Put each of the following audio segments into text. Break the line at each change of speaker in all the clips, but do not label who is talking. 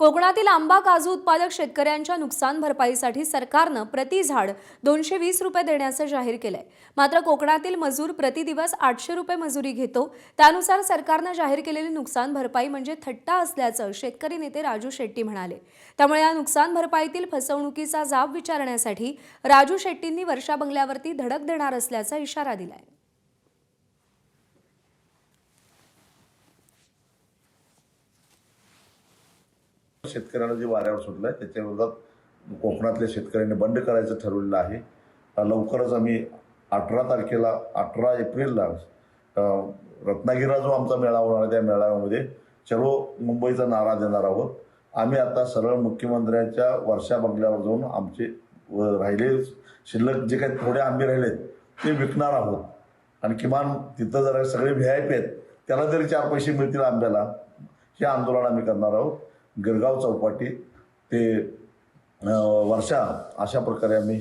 कोकणातील आंबा काजू उत्पादक शेतकऱ्यांच्या नुकसान भरपाईसाठी सरकारनं प्रति झाड 220 रुपये देण्याचं जाहीर केलंय। मात्र कोकणातील मजूर प्रति दिवस 800 रुपये मजुरी घेतो। त्यानुसार सरकारनं जाहीर केलेली नुकसान भरपाई म्हणजे थट्टा असल्याचं शेतकरी नेते राजू शेट्टी म्हणाले। त्यामुळे या नुकसान भरपाईतील फसवणुकीचा जाब विचारण्यासाठी राजू शेट्टींनी वर्षा बंगल्यावरती धडक देणार असल्याचा इशारा दिलाय।
शेतकऱ्यांना जे वाऱ्यावर सुटलंय त्याच्या विरोधात कोकणातल्या शेतकऱ्यांनी बंद करायचं ठरवलेलं आहे। लवकरच आम्ही 18 एप्रिलला रत्नागिरीला जो आमचा मेळावा होणार आहे त्या मेळाव्यामध्ये चलो मुंबईचा नारा देणार आहोत। आम्ही आता सरळ मुख्यमंत्र्यांच्या वर्षा बंगल्यावर जाऊन आमचे राहिले शिल्लक जे काही थोडे आंबे राहिलेत ते विकणार आहोत आणि किमान तिथं जरा सगळे VIP आहेत त्याला जरी 4 पैसे मिळतील आंब्याला हे आंदोलन आम्ही करणार आहोत। गिरगाव चौपाटी ते वर्षा अशा प्रकारे आम्ही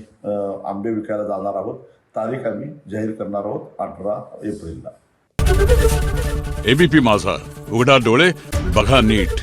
आंबे विकायला जाणार आहोत। तारीख आम्ही जाहीर करणार आहोत 18 एप्रिलला।
ABP माझा, उघडा डोळे बघा नीट।